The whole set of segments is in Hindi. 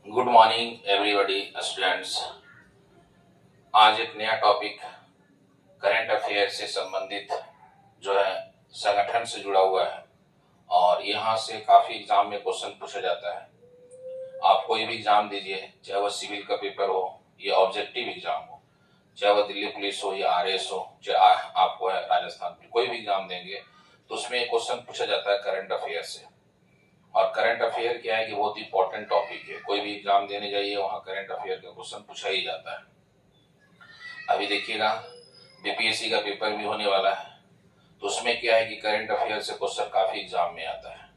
Good morning everybody students. आज एक नया टॉपिक करंट अफेयर से संबंधित जो है संगठन से जुड़ा हुआ है और यहाँ से काफी एग्जाम में क्वेश्चन पूछा जाता है। आप कोई भी एग्जाम दीजिए, चाहे वो सिविल का पेपर हो या ऑब्जेक्टिव एग्जाम हो, चाहे वो दिल्ली पुलिस हो या आरएस हो, चाहे आपको है राजस्थान में, कोई भी एग्जाम देंगे तो उसमें क्वेश्चन पूछा जाता है करंट अफेयर से। और करंट अफेयर क्या है कि बहुत इंपॉर्टेंट टॉपिक है। कोई भी एग्जाम देने जाइए वहां करंट अफेयर का क्वेश्चन पूछा ही जाता है। अभी देखिएगा बीपीएससी का पेपर भी होने वाला है, तो उसमें क्या है कि करंट अफेयर से क्वेश्चन काफी एग्जाम में आता है।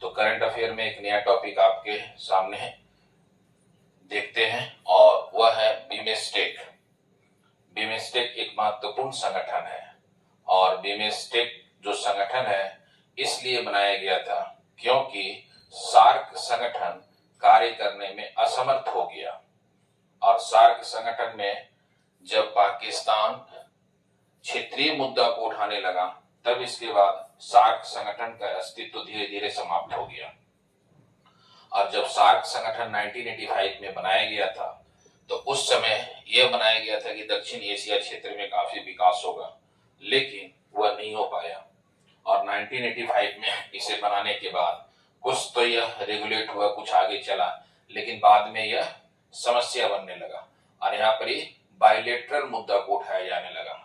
तो करंट अफेयर में एक नया टॉपिक आपके सामने देखते हैं और वह है बीमेस्टेक। बीमेस्टेक एक महत्वपूर्ण संगठन है और बीमेस्टेक जो संगठन है इसलिए बनाया गया था क्योंकि सार्क संगठन कार्य करने में असमर्थ हो गया। और सार्क संगठन में जब पाकिस्तान क्षेत्रीय मुद्दा को उठाने लगा तब इसके बाद सार्क संगठन का अस्तित्व धीरे धीरे समाप्त हो गया। और जब सार्क संगठन 1985 में बनाया गया था तो उस समय यह बनाया गया था कि दक्षिण एशिया क्षेत्र में काफी विकास होगा, लेकिन वह नहीं हो पाया। और 1985 में इसे बनाने के बाद कुछ तो यह रेगुलेट हुआ, कुछ आगे चला, लेकिन बाद में यह समस्या बनने लगा और यहाँ पर बायलेटरल मुद्दा को उठाया जाने लगा।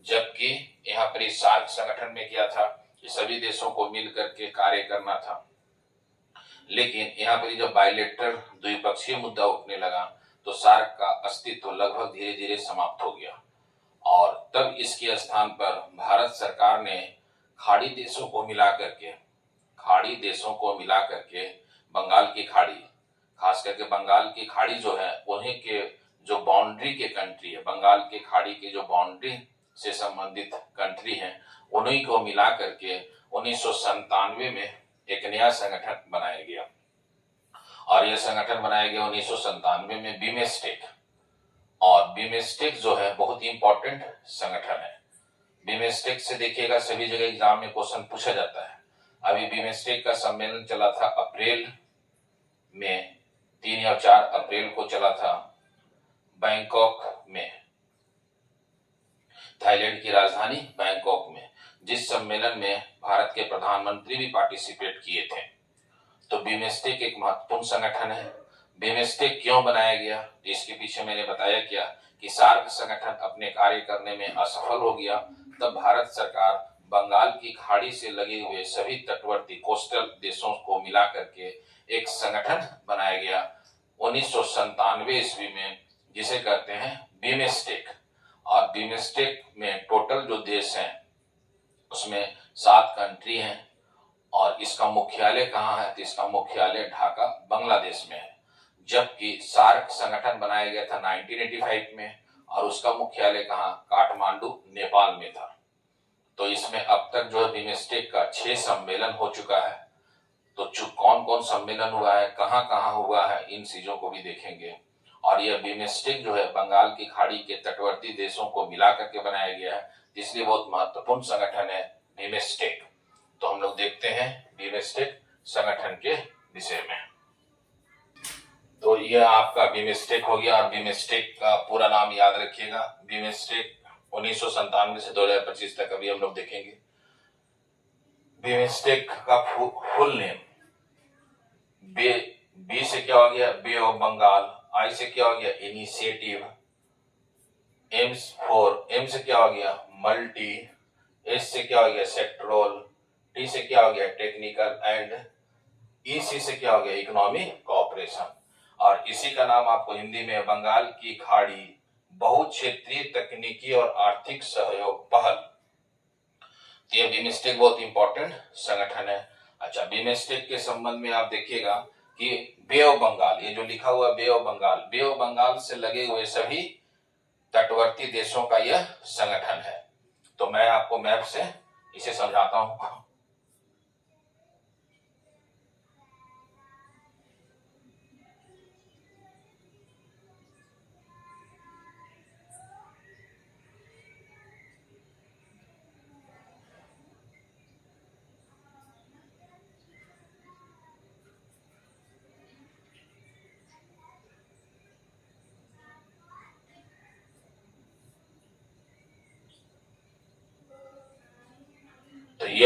जबकि यहाँ पर सार्क संगठन में क्या था कि सभी देशों को मिल करके कार्य करना था, लेकिन यहाँ पर जब बायलेटरल द्विपक्षीय मुद्दा उठने लगा तो सार्क का अस्तित्व लगभग धीरे धीरे समाप्त हो गया। और तब इसके स्थान पर भारत सरकार ने खाड़ी देशों को मिला करके बंगाल की खाड़ी, खास करके बंगाल की खाड़ी जो है उन्हीं के जो बाउंड्री के कंट्री है, बंगाल की खाड़ी के जो बाउंड्री से संबंधित कंट्री हैं, उन्हीं को मिला करके 1997 में एक नया संगठन बनाया गया। और यह संगठन बनाया गया 1997 में बीमेस्टेक। और बीमेस्टेक जो है बहुत ही इंपॉर्टेंट संगठन है। बीमेस्टेक से देखिएगा सभी जगह एग्जाम में क्वेश्चन पूछा जाता है। अभी बीमेस्टेक का सम्मेलन चला था अप्रैल में, 3 या 4 अप्रैल को चला था बैंकॉक में, थाईलैंड की राजधानी बैंकॉक में, जिस सम्मेलन में भारत के प्रधानमंत्री भी पार्टिसिपेट किए थे। तो बीमेस्टेक एक महत्वपूर्ण संगठन है। बीमेस्टेक क्यों बनाया गया, इसके पीछे मैंने बताया क्या कि सार्क संगठन अपने कार्य करने में असफल हो गया। तब भारत सरकार बंगाल की खाड़ी से लगे हुए सभी तटवर्ती कोस्टल देशों को मिला करके एक संगठन बनाया गया 1997 ईस्वी में, जिसे कहते हैं बीमेस्टेक। और बीमेस्टेक में टोटल जो देश हैं उसमें 7 कंट्री हैं। और इसका मुख्यालय कहाँ है, तो इसका मुख्यालय ढाका बांग्लादेश में है। जबकि सार्क संगठन बनाया गया था 1985 में और उसका मुख्यालय कहाँ, काठमांडू नेपाल में था। तो इसमें अब तक जो है बीमेस्टेक का 6 सम्मेलन हो चुका है। तो कौन कौन सम्मेलन हुआ है, कहाँ कहाँ हुआ है, इन चीजों को भी देखेंगे। और यह बीमेस्टेक जो है बंगाल की खाड़ी के तटवर्ती देशों को मिला करके बनाया गया है, इसलिए बहुत महत्वपूर्ण संगठन है बीमेस्टेक। तो हम लोग देखते हैं बीमेस्टेक संगठन के विषय में। तो यह आपका बीमेस्टेक हो गया। और बीमेस्टेक का पूरा नाम याद रखिएगा, बीमेस्टेक 1997 से 2025 तक अभी हम लोग देखेंगे। बीमेस्टेक का फुल नेम, बी से क्या हो गया, बे ऑफ बंगाल, आई से क्या हो गया, इनिशिएटिव, एम से क्या हो गया, मल्टी, एस से क्या हो गया, सेक्टोरल, टी से क्या हो गया, टेक्निकल, एंड ईसी से क्या हो गया, इकोनॉमिक कोऑपरेशन। और इसी का नाम आपको हिंदी में बंगाल की खाड़ी बहुक्षेत्रीय तकनीकी और आर्थिक सहयोग पहल। ये बीमेस्टेक बहुत इंपॉर्टेंट संगठन है। अच्छा, बीमेस्टेक के संबंध में आप देखिएगा कि बे ऑफ बंगाल, ये जो लिखा हुआ बे ऑफ बंगाल से लगे हुए सभी तटवर्ती देशों का यह संगठन है। तो मैं आपको मैप से इसे समझाता हूं।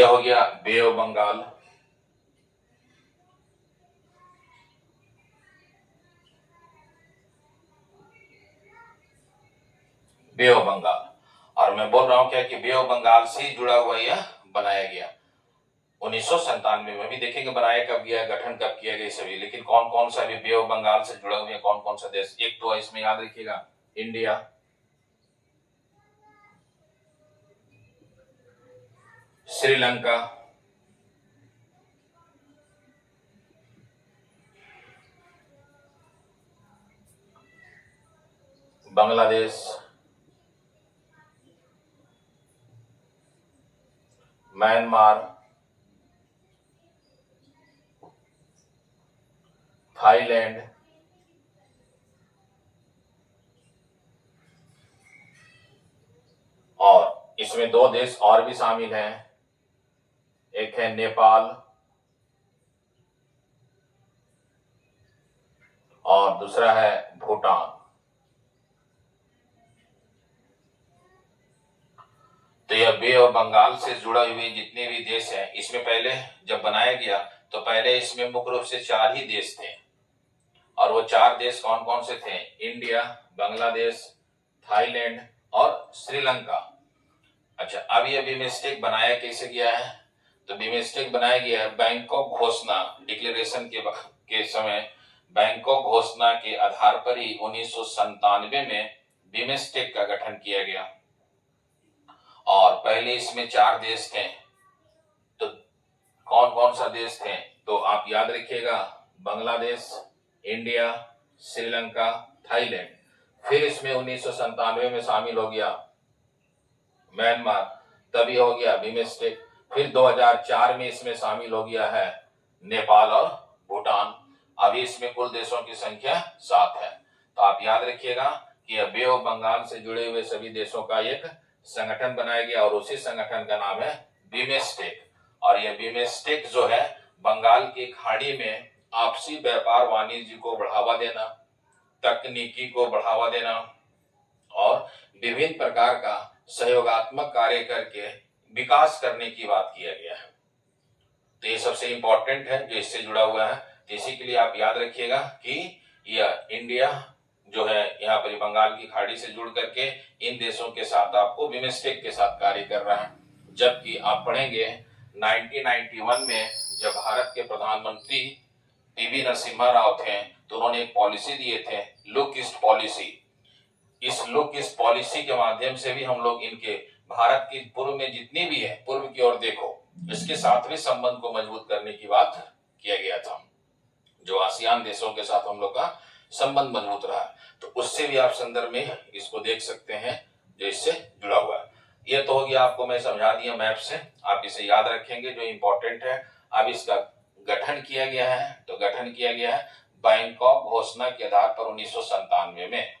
यह हो गया bay of Bengal. Bay of Bengal, और मैं बोल रहा हूं क्या कि बे ऑफ बंगाल से ही जुड़ा हुआ यह बनाया गया 1997 में। भी देखेंगे बनाया कब गया, गठन कब किया गया सभी, लेकिन कौन कौन सा भी बे ऑफ बंगाल से जुड़ा हुआ है, कौन कौन सा देश। एक तो इसमें याद रखिएगा India, Sri Lanka, Bangladesh, Myanmar, Thailand, और इसमें दो देश और भी शामिल हैं, एक है नेपाल और दूसरा है भूटान। तो यह बे ऑफ बंगाल से जुड़े हुए जितने भी देश हैं, इसमें पहले जब बनाया गया तो पहले इसमें मुख्य रूप से 4 ही देश थे, और वो 4 देश कौन कौन से थे, इंडिया, बांग्लादेश, थाईलैंड और श्रीलंका। अच्छा, अब यह बिमस्टेक बनाया कैसे गया है, तो बिमस्टेक बनाया गया है बैंकॉक घोषणा डिक्लेरेशन के समय, बैंकॉक घोषणा के आधार पर ही 1997 में बिमस्टेक का गठन किया गया। और पहले इसमें 4 देश थे, तो कौन कौन सा देश थे, तो आप याद रखिएगा बांग्लादेश, इंडिया, श्रीलंका, थाईलैंड। फिर इसमें 1997 में शामिल हो गया म्यांमार, तभी हो गया बिमस्टेक। फिर 2004 में इसमें शामिल हो गया है नेपाल और भूटान। अभी इसमें कुल देशों की संख्या 7 है। तो आप याद रखिएगा कि यह बे ऑफ बंगाल से जुड़े हुए सभी देशों का एक संगठन बनाया गया, और उसी संगठन का नाम है बिमस्टेक। और यह बिमस्टेक जो है बंगाल की खाड़ी में आपसी व्यापार वाणिज्य को बढ़ावा देना, तकनीकी को बढ़ावा देना और विभिन्न प्रकार का सहयोगात्मक कार्य करके विकास करने की बात किया गया है। तो ये सबसे इंपॉर्टेंट है जो इससे जुड़ा हुआ है। तो इसी के लिए आप याद रखिएगा कि यह इंडिया जो है यहाँ पर बंगाल की खाड़ी से जुड़ करके इन देशों के साथ आपको बिमस्टेक के साथ कार्य कर रहा है। जबकि आप पढ़ेंगे 1991 में जब भारत के प्रधानमंत्री पीवी नरसिम्हा राव थे, तो उन्होंने एक पॉलिसी दिए थे, लुक ईस्ट पॉलिसी। इस लुक ईस्ट पॉलिसी के माध्यम से भी हम लोग इनके भारत की पूर्व में जितनी भी है, पूर्व की ओर देखो, इसके साथ भी संबंध को मजबूत करने की बात किया गया था। जो आसियान देशों के साथ हम लोग का संबंध मजबूत रहा, तो उससे भी आप संदर्भ में इसको देख सकते हैं जो इससे जुड़ा हुआ है। ये तो हो गया, आपको मैं समझा दिया मैप से, आप इसे याद रखेंगे जो इंपॉर्टेंट है। अब इसका गठन किया गया है, तो गठन किया गया है बैंकॉक घोषणा के आधार पर 1997 में।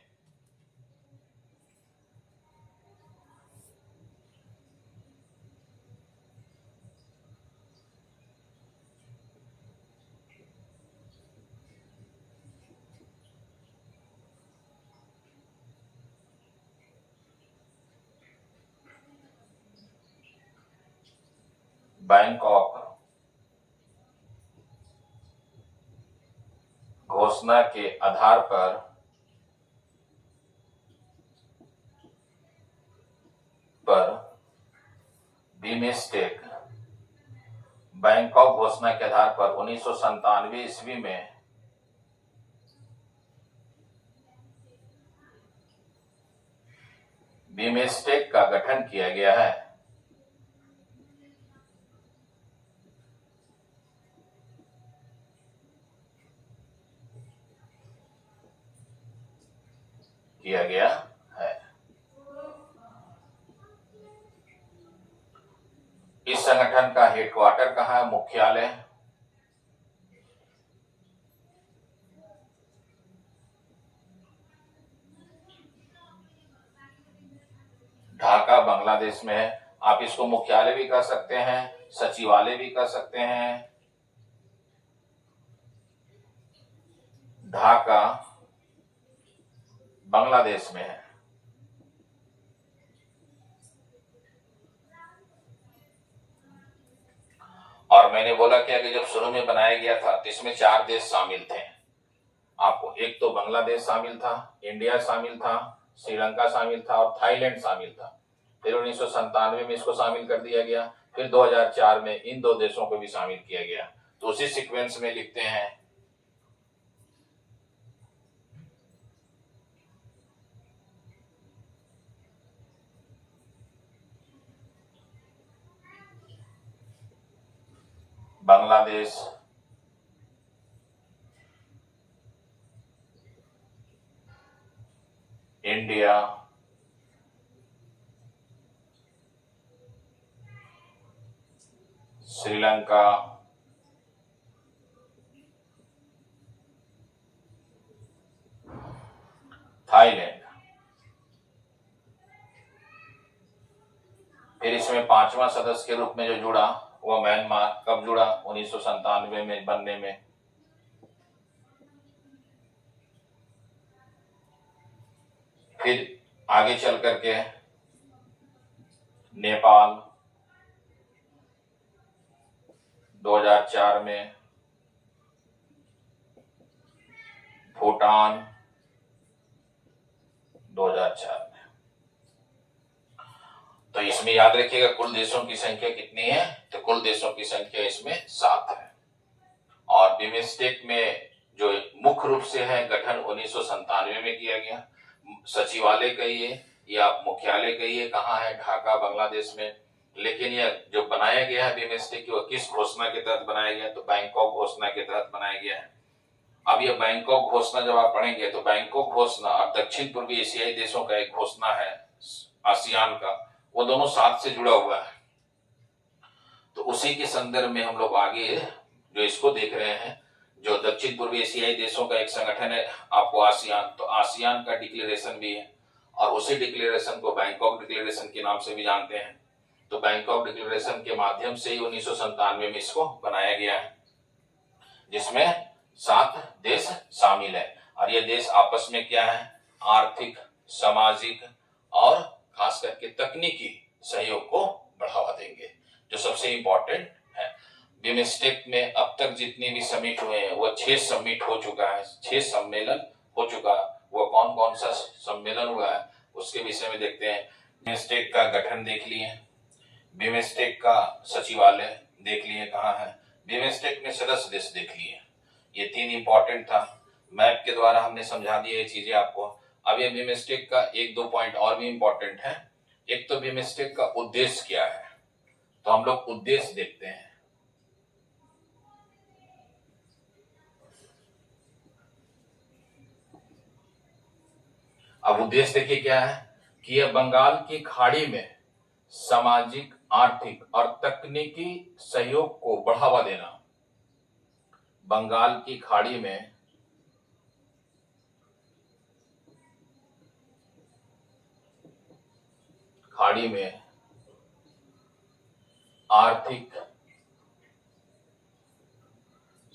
बैंकॉक घोषणा के आधार पर बिमस्टेक, बैंकॉक घोषणा के आधार पर 1997 ईस्वी में बिमस्टेक का गठन किया गया है। किया गया है। इस संगठन का हेडक्वार्टर कहाँ है, मुख्यालय ढाका बांग्लादेश में है। आप इसको मुख्यालय भी कह सकते हैं, सचिवालय भी कह सकते हैं। ढाका बांग्लादेश में है। और मैंने बोला क्या कि जब शुरू में बनाया गया था तो इसमें 4 देश शामिल थे आपको। एक तो बांग्लादेश शामिल था, इंडिया शामिल था, श्रीलंका शामिल था और थाईलैंड शामिल था। फिर 1997 में इसको शामिल कर दिया गया, फिर 2004 में इन 2 देशों को भी शामिल किया गया। तो उसी सीक्वेंस में लिखते हैं बांग्लादेश, इंडिया, श्रीलंका, थाईलैंड। फिर इसमें 5वां सदस्य के रूप में जो जुड़ा वो म्यांमार। कब जुड़ा? 1997 में बनने में। फिर आगे चल करके नेपाल 2004 में, भूटान 2004 में। तो इसमें याद रखिएगा कुल देशों की संख्या कितनी है? तो कुल देशों की संख्या इसमें 7 है। और बिमस्टेक में जो मुख्य रूप से है गठन 1997 में किया गया। सचिवालय कहिए या मुख्यालय कहिए कहाँ है? ढाका, बांग्लादेश में। लेकिन यह जो बनाया गया है बिमस्टेक की, वह किस घोषणा के तहत बनाया गया? तो बैंकॉक घोषणा के तहत बनाया गया है। अब यह बैंकॉक घोषणा जब आप पढ़ेंगे तो बैंकॉक घोषणा और दक्षिण पूर्वी एशियाई देशों का एक घोषणा है आसियान का, वो दोनों साथ से जुड़ा हुआ है। तो उसी के संदर्भ में हम लोग आगे जो इसको देख रहे हैं, जो दक्षिण पूर्वी एशियाई देशों का एक संगठन है आपको आसियान, तो आसियान का डिक्लेरेशन भी है और उसी डिक्लेरेशन को बैंकॉक डिक्लेरेशन के नाम से भी जानते हैं। तो बैंकॉक डिक्लेरेशन के माध्यम से ही 1997 में इसको बनाया गया है, जिसमें 7 देश शामिल है। और ये देश आपस में क्या है? आर्थिक, सामाजिक और खास करके तकनीकी सहयोग को बढ़ावा देंगे, जो सबसे इंपॉर्टेंट है। बिमस्टेक में अब तक जितने भी समिट हुए हैं वो 6 समिट हो चुका है, 6 सम्मेलन हो चुका है। वो कौन कौन सा सम्मेलन हुआ है उसके विषय में देखते हैं। बिमस्टेक का गठन देख लिए, बिमस्टेक का सचिवालय देख लिए कहाँ है, बिमस्टेक में सदस्य देश देख लिए। ये 3 इंपॉर्टेंट था। मैप के द्वारा हमने समझा दिया ये चीजें आपको। अब ये बिमस्टेक का 1-2 पॉइंट और भी इंपॉर्टेंट है। एक तो बिमस्टेक का उद्देश्य क्या है, तो हम लोग उद्देश्य देखते हैं। अब उद्देश्य देखिए क्या है कि यह बंगाल की खाड़ी में सामाजिक, आर्थिक और तकनीकी सहयोग को बढ़ावा देना। बंगाल की खाड़ी में आर्थिक,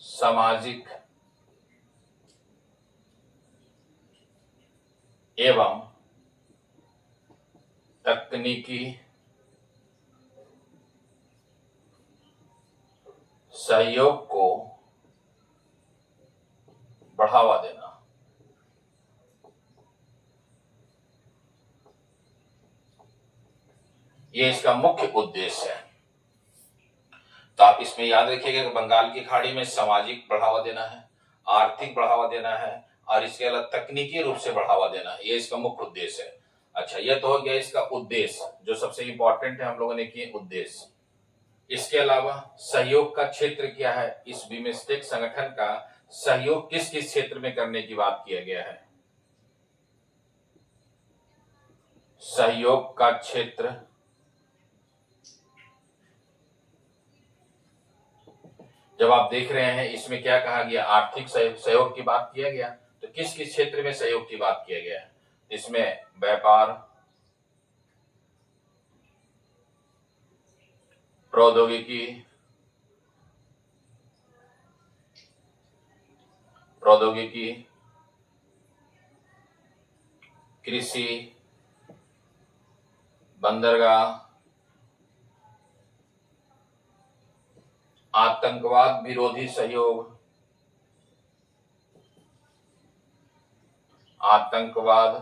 सामाजिक एवं तकनीकी सहयोग को बढ़ावा देना। ये इसका मुख्य उद्देश्य है। तो आप इसमें याद रखिएगा कि बंगाल की खाड़ी में सामाजिक बढ़ावा देना है, आर्थिक बढ़ावा देना है और इसके अलावा तकनीकी रूप से बढ़ावा देना है। ये इसका मुख्य उद्देश्य है। अच्छा, यह तो हो गया इसका उद्देश्य, जो सबसे इंपॉर्टेंट है हम लोगों ने किए उद्देश्य। इसके अलावा सहयोग का क्षेत्र क्या है? इस बिमस्टेक संगठन का सहयोग किस किस क्षेत्र में करने की बात किया गया है? सहयोग का क्षेत्र जब आप देख रहे हैं इसमें क्या कहा गया? आर्थिक सहयोग की बात किया गया। तो किस किस क्षेत्र में सहयोग की बात किया गया है? इसमें व्यापार, प्रौद्योगिकी, कृषि, बंदरगाह, आतंकवाद विरोधी सहयोग, आतंकवाद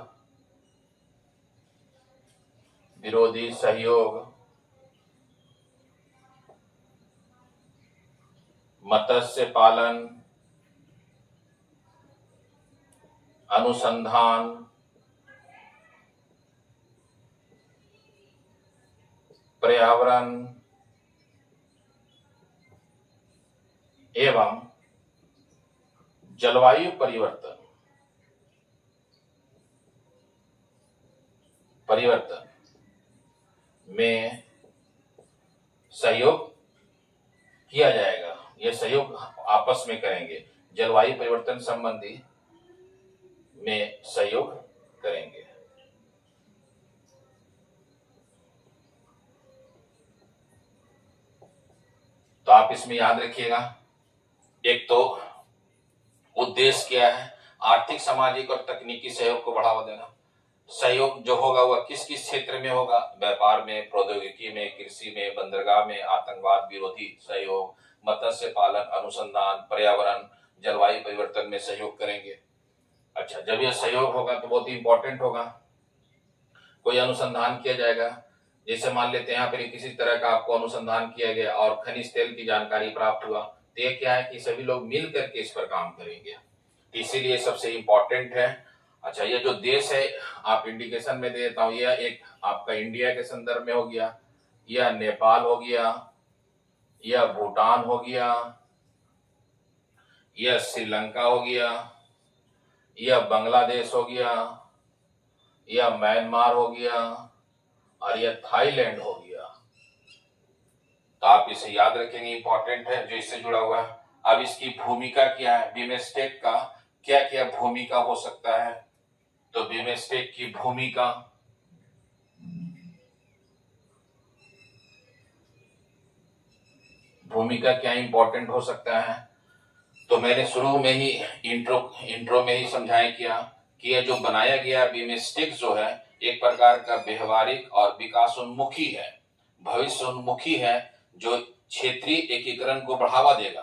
विरोधी सहयोग, मत्स्य पालन अनुसंधान, पर्यावरण एवं जलवायु परिवर्तन में सहयोग किया जाएगा। यह सहयोग आपस में करेंगे, जलवायु परिवर्तन संबंधी में सहयोग करेंगे। तो आप इसमें याद रखिएगा, एक तो उद्देश्य क्या है, आर्थिक, सामाजिक और तकनीकी सहयोग को बढ़ावा देना। सहयोग जो होगा वह किस किस क्षेत्र में होगा, व्यापार में, प्रौद्योगिकी में, कृषि में, बंदरगाह में, आतंकवाद विरोधी सहयोग, मत्स्य पालन अनुसंधान, पर्यावरण, जलवायु परिवर्तन में सहयोग करेंगे। अच्छा, जब यह सहयोग होगा तो बहुत ही इंपॉर्टेंट होगा, कोई अनुसंधान किया जाएगा, जैसे मान लेते हैं यहाँ पर किसी तरह का आपको अनुसंधान किया गया और खनिज तेल की जानकारी प्राप्त हुआ, तो ये क्या है कि सभी लोग मिल करके इस पर काम करेंगे, इसीलिए सबसे इंपॉर्टेंट है। अच्छा, ये जो देश है आप इंडिकेशन में दे देता हूं, यह एक आपका इंडिया के संदर्भ में हो गया, यह नेपाल हो गया, यह भूटान हो गया, यह श्रीलंका हो गया, यह बांग्लादेश हो गया, यह म्यांमार हो गया और यह थाईलैंड हो गया। तो आप इसे याद रखेंगे, इंपॉर्टेंट है जो इससे जुड़ा हुआ है। अब इसकी भूमिका क्या है, बिमस्टेक का क्या क्या भूमिका हो सकता है, तो बिमस्टेक की भूमिका क्या इंपॉर्टेंट हो सकता है, तो मैंने शुरू में ही इंट्रो में ही समझाया किया कि यह जो बनाया गया बिमस्टेक जो है एक प्रकार का व्यवहारिक और विकासोन्मुखी है, भविष्योन्मुखी है, जो क्षेत्रीय एकीकरण को बढ़ावा देगा।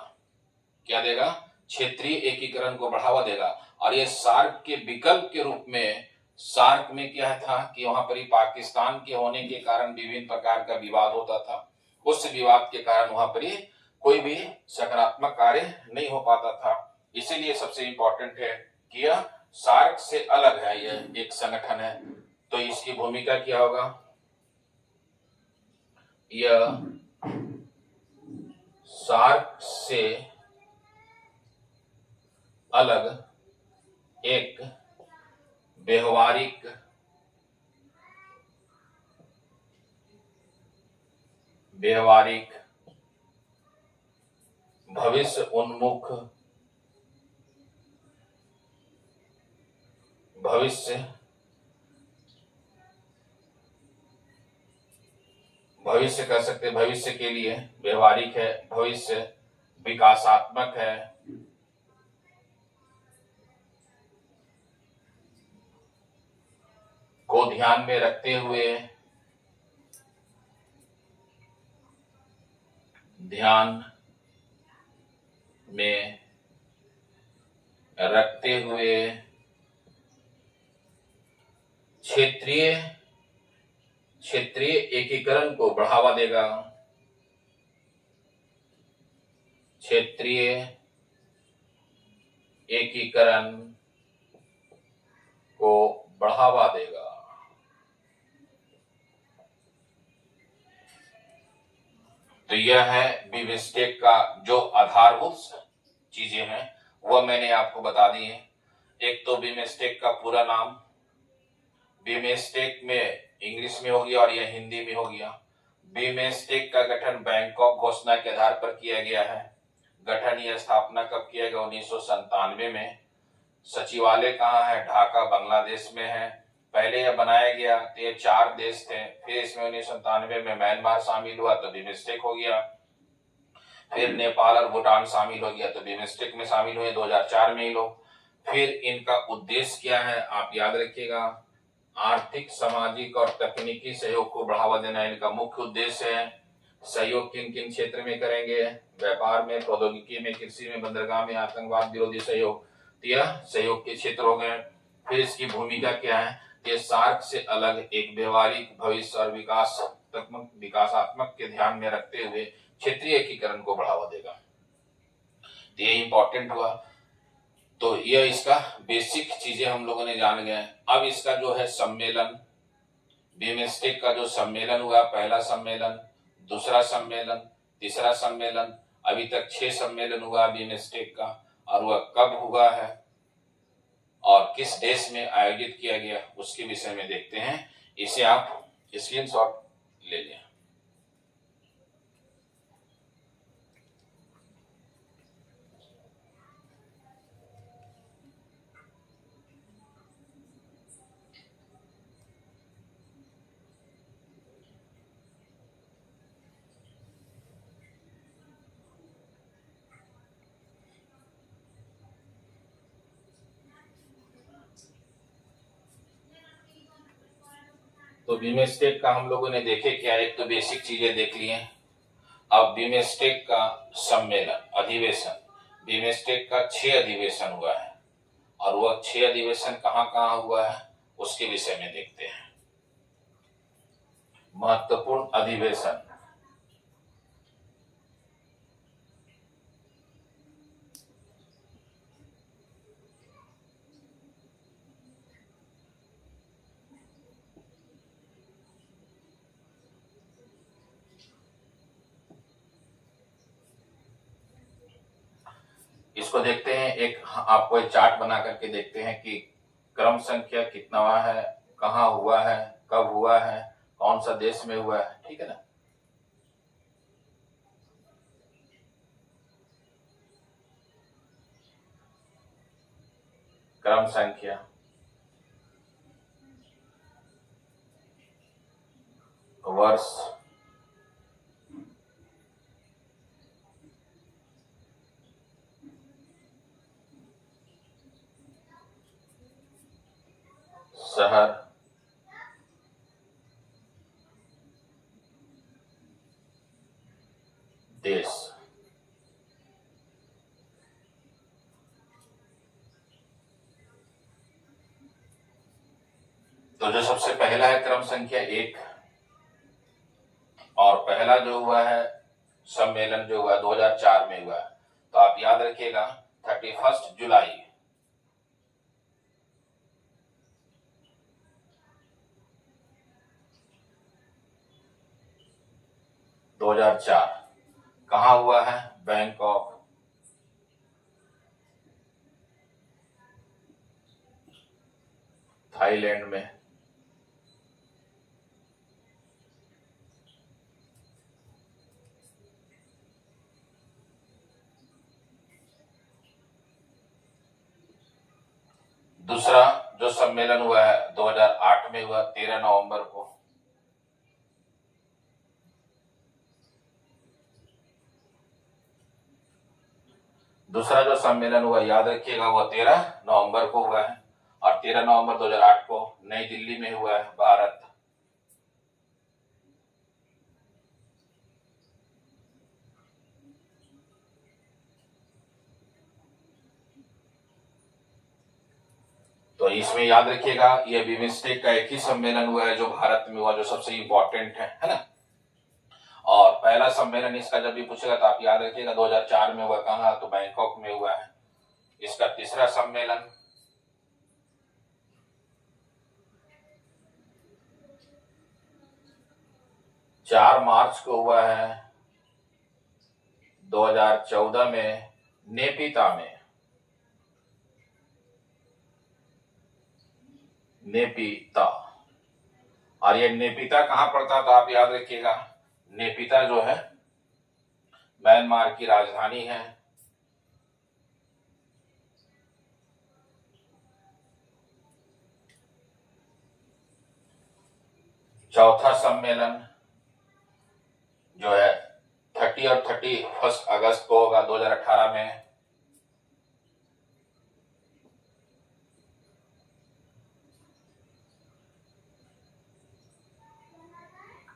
क्या देगा, क्षेत्रीय एकीकरण को बढ़ावा देगा। और ये सार्क के विकल्प के रूप में, सार्क में क्या था कि वहां पर ही पाकिस्तान के होने के कारण विभिन्न प्रकार का विवाद होता था, उस विवाद के कारण वहां पर ही कोई भी सकारात्मक कार्य नहीं हो पाता था। इसीलिए सबसे इंपॉर्टेंट है कि यह सार्क से अलग है, यह एक संगठन है। तो इसकी भूमिका क्या होगा, यह सार्क से अलग एक व्यवहारिक भविष्य उन्मुख भविष्य कह सकते, भविष्य के लिए व्यवहारिक है, भविष्य विकासात्मक है, को ध्यान में रखते हुए, क्षेत्रीय एकीकरण को बढ़ावा देगा, क्षेत्रीय एकीकरण को बढ़ावा देगा। तो यह है बिमस्टेक का जो आधारभूत चीजें हैं वह मैंने आपको बता दी है। एक तो बिमस्टेक का पूरा नाम, बिमस्टेक में इंग्लिश में हो गया और यह हिंदी में हो गया। बिमस्टेक का गठन बैंकॉक घोषणा के आधार पर किया गया है। गठन या स्थापना कब किया गया, 1997 में। सचिवालय कहाँ है, ढाका बांग्लादेश में है। पहले यह बनाया गया तो ये 4 देश थे, फिर इसमें 1997 में म्यांमार शामिल हुआ तो बिमस्टेक हो गया, फिर नेपाल और भूटान शामिल हो गया तो बिमस्टेक में शामिल हुए 2004 में ही लोग। फिर इनका उद्देश्य क्या है आप याद रखिएगा, आर्थिक, सामाजिक और तकनीकी सहयोग को बढ़ावा देना इनका मुख्य उद्देश्य है। सहयोग किन किन क्षेत्र में करेंगे? व्यापार में, प्रौद्योगिकी में, कृषि में, बंदरगाह में, आतंकवाद विरोधी सहयोग। यह सहयोग के क्षेत्र हो गए। फिर इसकी भूमिका क्या है? ये सार्क से अलग एक व्यवहारिक भविष्य और विकासात्मक के ध्यान में रखते हुए क्षेत्रीय एकीकरण को बढ़ावा देगा। ये इंपॉर्टेंट हुआ। तो यह इसका बेसिक चीजें हम लोगों ने जान गए। अब इसका जो है सम्मेलन, बिमस्टेक का जो सम्मेलन हुआ, पहला सम्मेलन, दूसरा सम्मेलन, तीसरा सम्मेलन, अभी तक 6 सम्मेलन हुआ बिमस्टेक का, और वह कब हुआ है और किस देश में आयोजित किया गया उसके विषय में देखते हैं। इसे आप स्क्रीनशॉट ले लें। तो बिमस्टेक का हम लोगों ने देखे क्या, एक तो बेसिक चीजें देख ली हैं। अब बिमस्टेक का सम्मेलन, अधिवेशन, बिमस्टेक का 6 अधिवेशन हुआ है, और वह 6 अधिवेशन कहाँ कहाँ हुआ है उसके विषय में देखते हैं। महत्वपूर्ण अधिवेशन, इसको देखते हैं। एक आपको एक चार्ट बना करके देखते हैं कि क्रम संख्या कितना है, कहाँ हुआ है, कब हुआ है, कौन सा देश में हुआ है, ठीक है ना। क्रम संख्या, वर्ष, शहर, देश। तो जो सबसे पहला है क्रम संख्या 1, और पहला जो हुआ है सम्मेलन जो हुआ 2004 में हुआ है। तो आप याद रखिएगा 31 जुलाई 2004 कहाँ हुआ है? बैंकॉक, थाईलैंड में। दूसरा जो सम्मेलन हुआ है 2008 में हुआ, 13 नवंबर को। दूसरा जो सम्मेलन हुआ याद रखिएगा वो 13 नवंबर को हुआ है, और 13 नवंबर 2008 को नई दिल्ली में हुआ है, भारत। तो इसमें याद रखिएगा ये बिमस्टेक का एक ही सम्मेलन हुआ है जो भारत में हुआ, जो सबसे इंपॉर्टेंट है ना। और पहला सम्मेलन इसका जब भी पूछेगा तो आप याद रखिएगा 2004 में हुआ, कहाँ? तो बैंकॉक में हुआ है। इसका तीसरा सम्मेलन 4 मार्च को हुआ है 2014 में, नेपिता में। नेपिता, और ये नेपिता कहाँ पड़ता तो आप याद रखिएगा, नेपिता जो है म्यांमार की राजधानी है। चौथा सम्मेलन जो है 30 और 31 अगस्त को होगा 2018 में।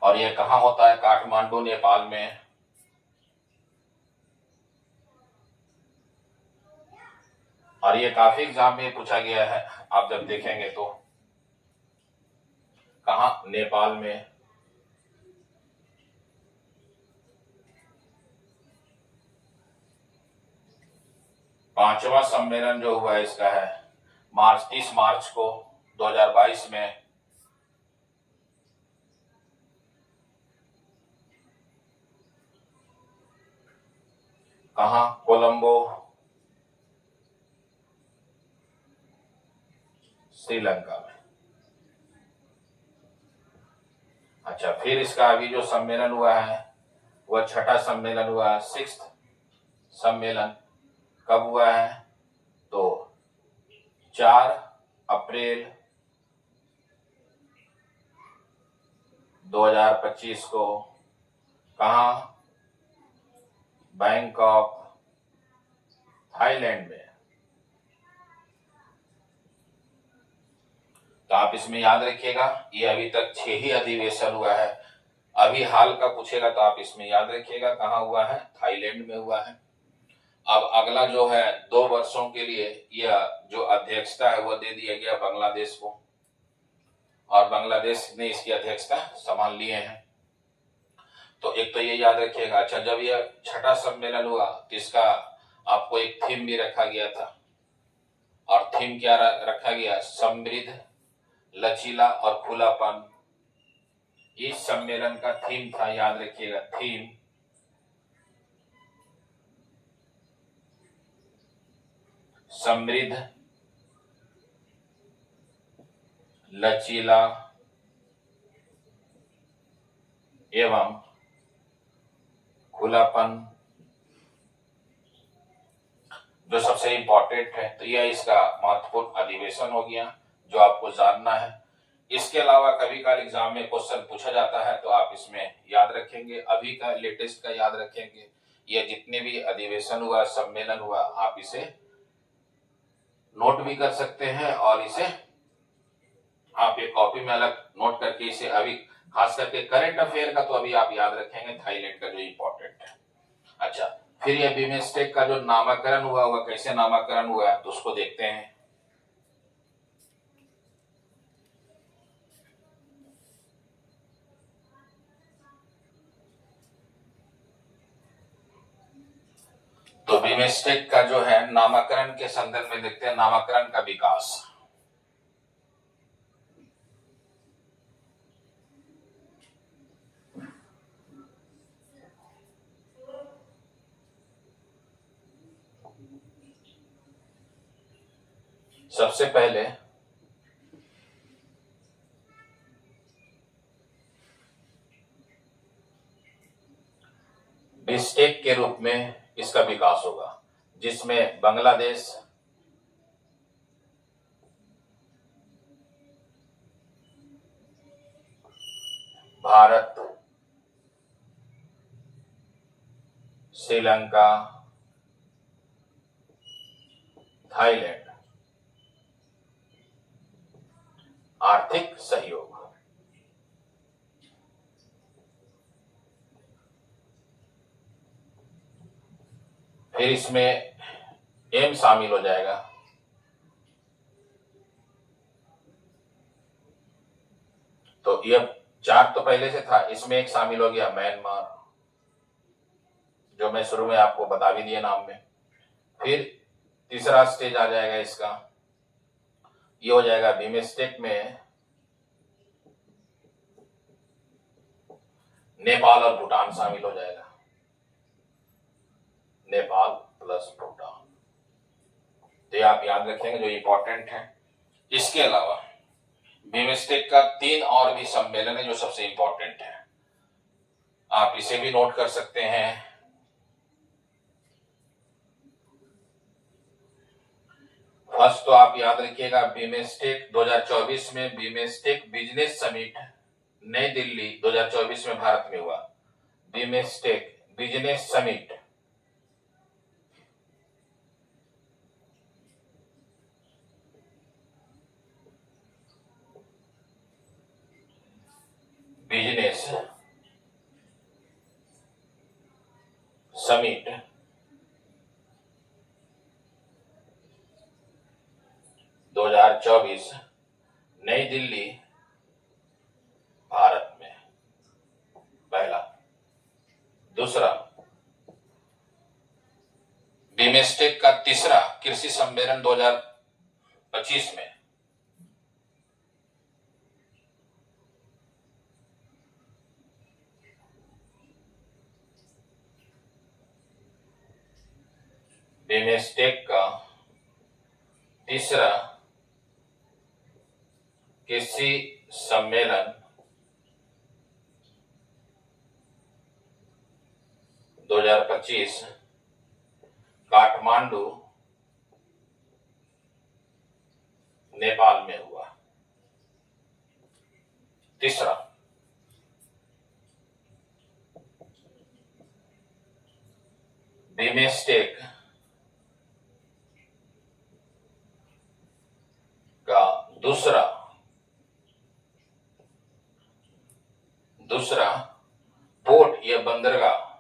और ये कहाँ होता है? काठमांडू, नेपाल में। और ये काफी एग्जाम में पूछा गया है, आप जब देखेंगे तो। कहाँ? नेपाल में। पांचवा सम्मेलन जो हुआ इसका है 30 मार्च को 2022 में। कहाँ? कोलंबो, श्रीलंका में। अच्छा, फिर इसका अभी जो सम्मेलन हुआ है वह छठा सम्मेलन हुआ है, 6th सम्मेलन। कब हुआ है? तो 4 अप्रैल 2025 को। कहाँ? बैंकॉक, थाईलैंड में। तो आप इसमें याद रखिएगा, ये अभी तक 6 ही अधिवेशन हुआ है। अभी हाल का पूछेगा तो आप इसमें याद रखिएगा कहाँ हुआ है? थाईलैंड में हुआ है। अब अगला जो है 2 वर्षों के लिए यह जो अध्यक्षता है वह दे दिया गया बांग्लादेश को, और बांग्लादेश ने इसकी अध्यक्षता संभाल लिए हैं। तो एक तो ये याद रखिएगा। अच्छा, जब यह छठा सम्मेलन हुआ तो इसका आपको एक थीम भी रखा गया था, और थीम क्या रखा गया? समृद्ध, लचीला और खुलापन। इस सम्मेलन का थीम था, याद रखिएगा, थीम समृद्ध, लचीला एवं खुलापन, जो सबसे इंपॉर्टेंट है। तो यह इसका महत्वपूर्ण अधिवेशन हो गया जो आपको जानना है। इसके अलावा कभी काल एग्जाम में क्वेश्चन पूछा जाता है तो आप इसमें याद रखेंगे, अभी का लेटेस्ट का याद रखेंगे। यह जितने भी अधिवेशन हुआ, सम्मेलन हुआ, आप इसे नोट भी कर सकते हैं, और इसे आप एक कॉपी में अलग नोट करके इसे अभी खास करके करंट अफेयर का तो अभी आप याद रखेंगे, थाईलैंड का जो इंपॉर्टेंट है। अच्छा, फिर यह बिमस्टेक का जो नामकरण हुआ कैसे नामकरण हुआ है तो उसको देखते हैं। तो बिमस्टेक का जो है नामकरण के संदर्भ में देखते हैं, नामकरण का विकास। सबसे पहले बिस्टेक के रूप में इसका विकास होगा, जिसमें बांग्लादेश, भारत, श्रीलंका, थाईलैंड आर्थिक सहयोग। फिर इसमें एम शामिल हो जाएगा। तो ये 4 तो पहले से था, इसमें एक शामिल हो गया म्यांमार, जो मैं शुरू में आपको बता भी दिया नाम में। फिर तीसरा स्टेज आ जाएगा इसका, ये हो जाएगा बिमस्टेक में नेपाल और भूटान शामिल हो जाएगा, नेपाल प्लस भूटान। तो ये आप याद रखेंगे जो इंपॉर्टेंट है। इसके अलावा बिमस्टेक का 3 और भी सम्मेलन है जो सबसे इंपॉर्टेंट है, आप इसे भी नोट कर सकते हैं। फर्स्ट तो आप याद रखिएगा, बिमस्टेक 2024 में बिमस्टेक बिजनेस समिट नई दिल्ली 2024 में भारत में हुआ। BIMSTEC business summit, business summit दो 2024 नई दिल्ली भारत में, पहला। दूसरा, बिमस्टेक का तीसरा कृषि सम्मेलन 2025 में। बिमस्टेक का तीसरा कृषि सम्मेलन 2025 काठमांडू नेपाल में हुआ। तीसरा, बिमस्टेक का दूसरा पोर्ट या बंदरगाह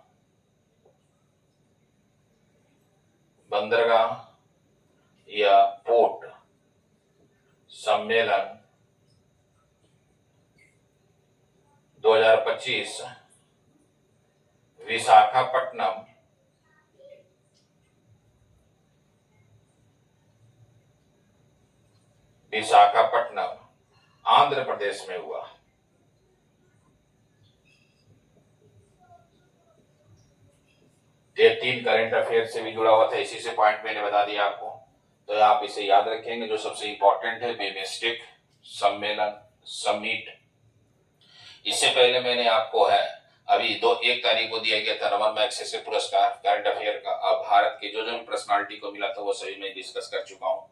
या पोर्ट सम्मेलन 2025 विशाखापट्टनम आंध्र प्रदेश में हुआ। ये 3 करंट अफेयर से भी जुड़ा हुआ था, इसी से पॉइंट मैंने बता दिया आपको, तो आप इसे याद रखेंगे। जो सबसे इंपॉर्टेंट है बिमस्टेक सम्मेलन समिट। इससे पहले मैंने आपको है अभी 1 तारीख को दिया गया था रमन मैग्सेसे पुरस्कार करंट अफेयर का। अब भारत के जो पर्सनालिटी को मिला था वो सभी मैं डिस्कस कर चुका हूँ,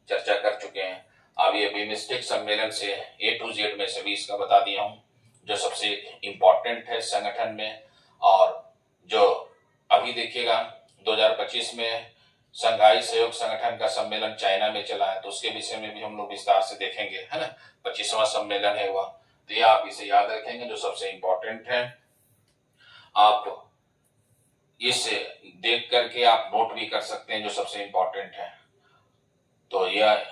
चर्चा कर चुके हैं। अब ये बिमस्टेक सम्मेलन से A to Z में सभी इसका बता दिया हूँ, जो सबसे इंपॉर्टेंट है संगठन में। और जो अभी देखिएगा 2025 में संघाई सहयोग संगठन का सम्मेलन चाइना में चला है, तो उसके विषय में भी हम लोग विस्तार से देखेंगे, है ना। 25वां सम्मेलन है वह, तो ये आप इसे याद रखेंगे जो सबसे इंपॉर्टेंट है। आप इसे देख करके आप नोट भी कर सकते हैं जो सबसे इंपॉर्टेंट है। तो यह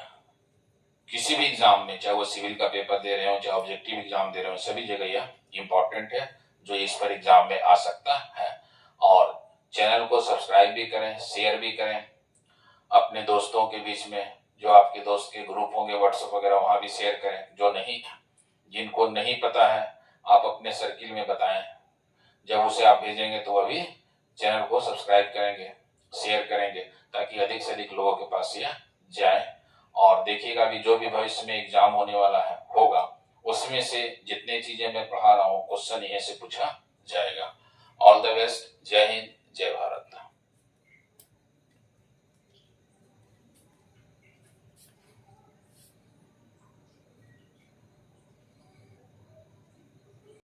किसी भी एग्जाम में, चाहे वो सिविल का पेपर दे रहे हो, चाहे ऑब्जेक्टिव एग्जाम दे रहे हो, सभी जगह यह इंपॉर्टेंट है जो इस पर एग्जाम में आ सकता है। और चैनल को सब्सक्राइब भी करें, शेयर भी करें अपने दोस्तों के बीच में, जो आपके दोस्त के ग्रुप होंगे व्हाट्सएप वगैरह, वहां भी शेयर करें। जिनको नहीं पता है आप अपने सर्किल में बताएं, जब उसे आप भेजेंगे तो वह भी चैनल को सब्सक्राइब करेंगे, शेयर करेंगे, ताकि अधिक से अधिक लोगों के पास यह जाए। और देखिएगा भी जो भी भविष्य में एग्जाम होने वाला है होगा, उसमें से जितने चीजें मैं पढ़ा रहा हूँ क्वेश्चन यहीं से पूछा जाएगा। All the best. जय हिंद, जय भारत।